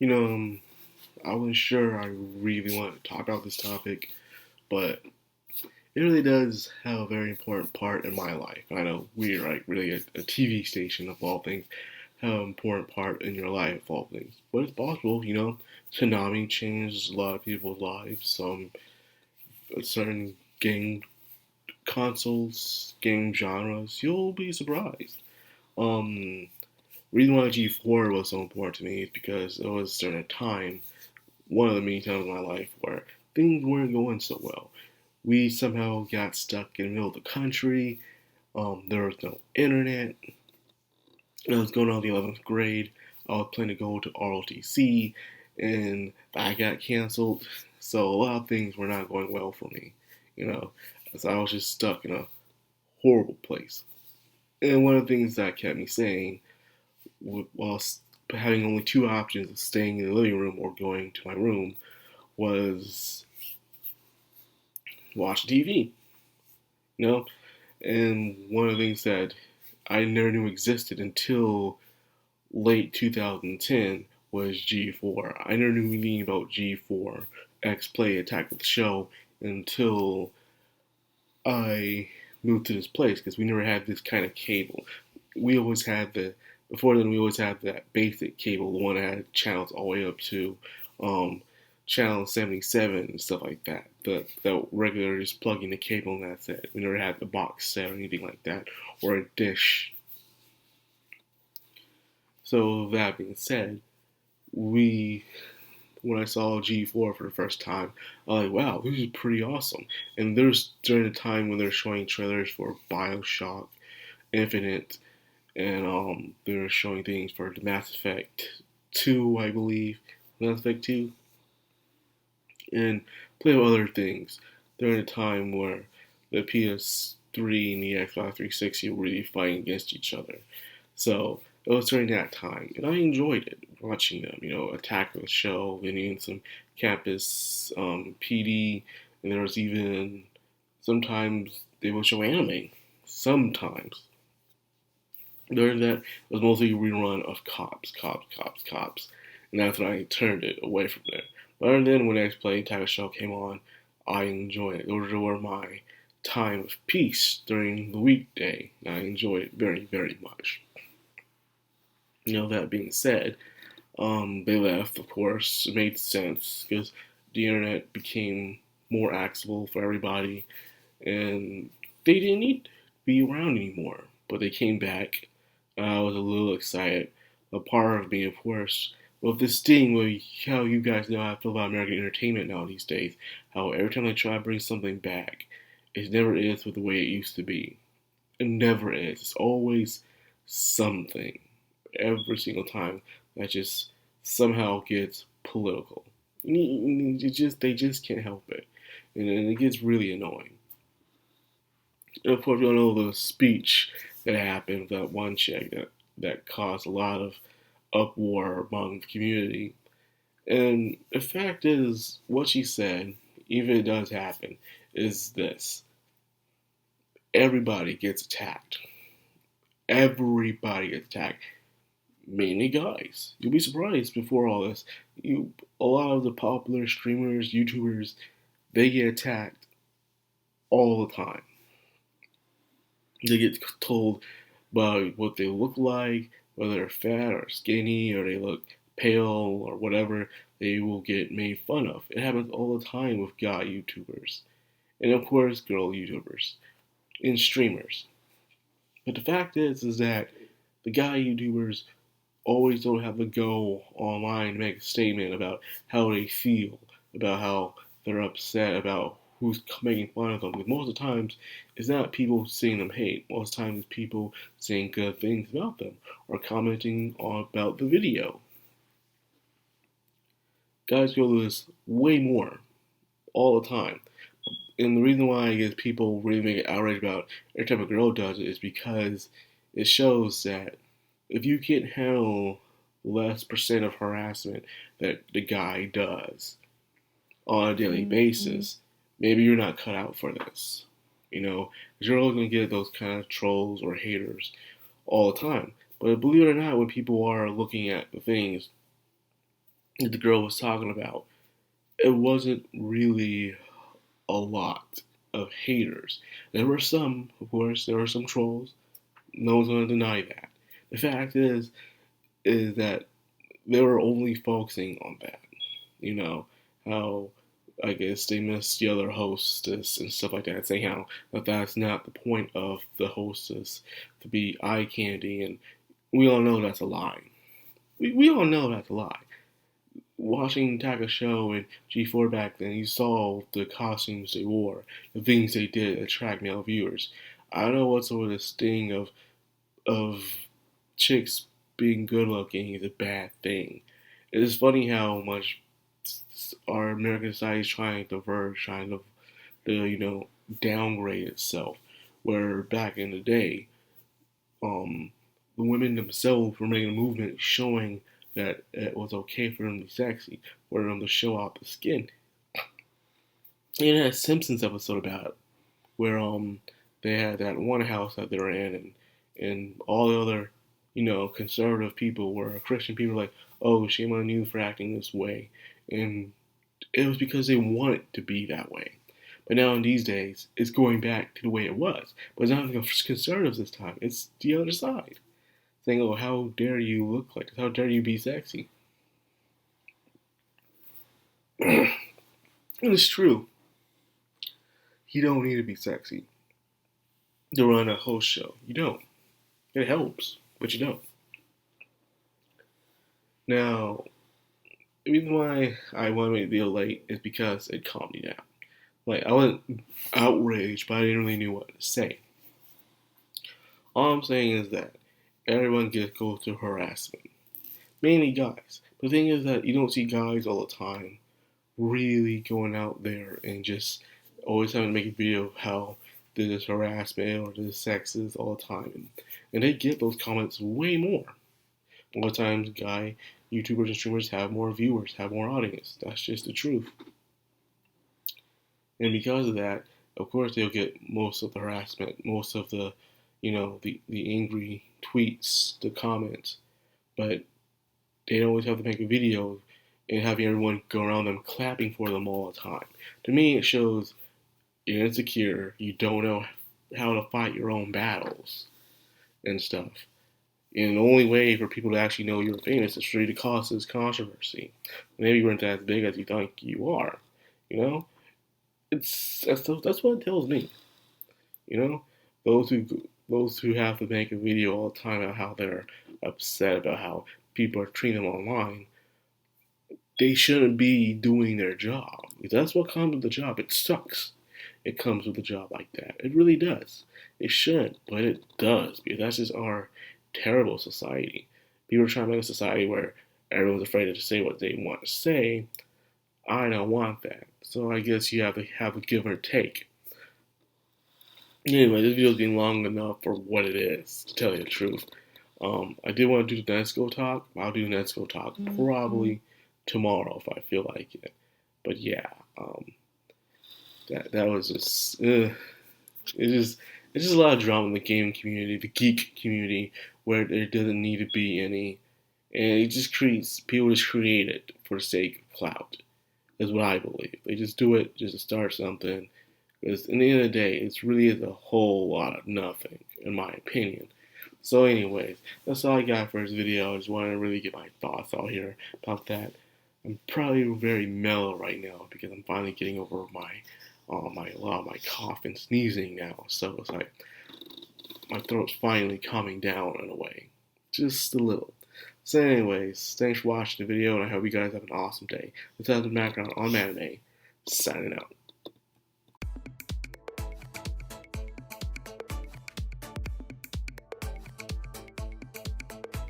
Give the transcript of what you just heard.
You know, I wasn't sure I really wanted to talk about this topic, but it really does have a very important part in my life. I know we're like really a TV station of all things, have an important part in your life of all things. But it's possible, Tsunami changed a lot of people's lives. Certain game consoles, game genres, you'll be surprised. Um, Reason why G4 was so important to me is because it was during a time, one of the many times in my life where things weren't going so well. We somehow got stuck in the middle of the country. There was no internet. I was going on the 11th grade. I was planning to go to ROTC, and I got canceled. So a lot of things were not going well for me, you know. So I was just stuck in a horrible place. And one of the things that kept me sane while having only two options of staying in the living room or going to my room was watch TV, you know? And one of the things that I never knew existed until late 2010 was G4. I never knew anything about G4 X Play Attack of the Show until I moved to this place because we never had this kind of cable. We always had before then we always had that basic cable, the one that had channels all the way up to um, channel 77 and stuff like that. The regular just plugging the cable and that's it. We never had the box set or anything like that or a dish. So that being said, we when I saw G4 for the first time, I was like, wow, this is pretty awesome. And there's during the time when they're showing trailers for Bioshock Infinite, and they were showing things for the Mass Effect 2, I believe, Mass Effect 2, and plenty of other things during a time where the PS3 and the Xbox 360 were really fighting against each other. So it was during that time, and I enjoyed it watching them. Attack the show, and even some campus PD, and there was even sometimes they would show anime. Sometimes during that, it was mostly a rerun of cops, and that's when I turned it away from there. But other than when X Play Attack the Show came on, I enjoyed it. Those were my time of peace during the weekday. And I enjoyed it very, very much. That being said, they left, of course. It made sense because the internet became more accessible for everybody, and they didn't need to be around anymore. But they came back. I was a little excited. A part of me, of course, with this thing where how you guys know how I feel about American entertainment now these days. How every time they try to bring something back, it never is with the way it used to be. It never is. It's always something every single time that just somehow gets political. They just can't help it, and it gets really annoying. And of course, you all know the speech that happened with that one chick that caused a lot of uproar among the community. And the fact is, what she said, even if it does happen, is this: everybody gets attacked. Everybody gets attacked. Mainly guys. You'll be surprised before all this. A lot of the popular streamers, YouTubers, they get attacked all the time. They get told about what they look like, whether they're fat or skinny or they look pale or whatever. They will get made fun of. It happens all the time with guy YouTubers, and of course, girl YouTubers and streamers. But the fact is that the guy YouTubers always don't have to go online to make a statement about how they feel, about how they're upset, about who's making fun of them. Because most of the times, it's not people seeing them hate. Most of the times, it's people saying good things about them or commenting on about the video. Guys go through this way more all the time. And the reason why I guess people really make outrage about every time a girl does it is because it shows that if you can't handle less percent of harassment that the guy does on a daily basis, maybe you're not cut out for this. Because you're always going to get those kind of trolls or haters all the time. But believe it or not, when people are looking at the things that the girl was talking about, it wasn't really a lot of haters. There were some, of course, there were some trolls. No one's going to deny that. The fact is that they were only focusing on that. You know, how I guess they missed the other hostess and stuff like that, saying how that's not the point of the hostess to be eye candy, and we all know that's a lie. We all know that's a lie. Watching Taka Show and G4 back then, you saw the costumes they wore, the things they did attract male viewers. I don't know what's with this thing of chicks being good looking is a bad thing. It is funny how much our American society is trying to diverge, trying to downgrade itself. Where back in the day, um, the women themselves were making a movement showing that it was okay for them to be sexy, for them to show off the skin. And it had a Simpsons episode about it, where they had that one house that they were in, and all the other conservative people were Christian people like, oh, shame on you for acting this way, and it was because they wanted to be that way. But now in these days, it's going back to the way it was. But it's not the conservatives this time. It's the other side. Saying, oh, how dare you look like this? How dare you be sexy? And it's true. You don't need to be sexy to run a host show. You don't. It helps, but you don't. Now, the reason why I want to make the video late is because it calmed me down. Like, I wasn't outraged, but I didn't really know what to say. All I'm saying is that everyone goes through harassment. Mainly guys. The thing is that you don't see guys all the time really going out there and just always having to make a video of how there's harassment or there's sexist all the time. And they get those comments way more. A lot of times, guy YouTubers and streamers have more viewers, have more audience. That's just the truth. And because of that, of course, they'll get most of the harassment, most of the, the angry tweets, the comments. But they don't always have to make a video and having everyone go around them clapping for them all the time. To me, it shows you're insecure, you don't know how to fight your own battles and stuff. And the only way for people to actually know you're famous is for you to cause this controversy. Maybe you weren't as big as you think you are. That's what it tells me. Those who have to make a video all the time about how they're upset about how people are treating them online, they shouldn't be doing their job. Because that's what comes with the job. It sucks. It comes with a job like that. It really does. It shouldn't, but it does, because that's just our terrible society. People are trying to make a society where everyone's afraid to say what they want to say. I don't want that. So I guess you have to have a give or take. Anyway, this video's been long enough for what it is, to tell you the truth. I did want to do the Nesco talk. I'll do the Nesco talk probably tomorrow if I feel like it. But yeah, that was just it's just a lot of drama in the game community, the geek community, where there doesn't need to be any, and it just creates people just create it for the sake of clout, is what I believe. They just do it just to start something, because in the end of the day, it really is a whole lot of nothing, in my opinion. So anyways, that's all I got for this video. I just wanted to really get my thoughts out here about that. I'm probably very mellow right now because I'm finally getting over a lot of my cough and sneezing now. So it's like my throat's finally calming down in a way, just a little. So anyways, thanks for watching the video, and I hope you guys have an awesome day. This has been Madcrownxox on Anime, signing out.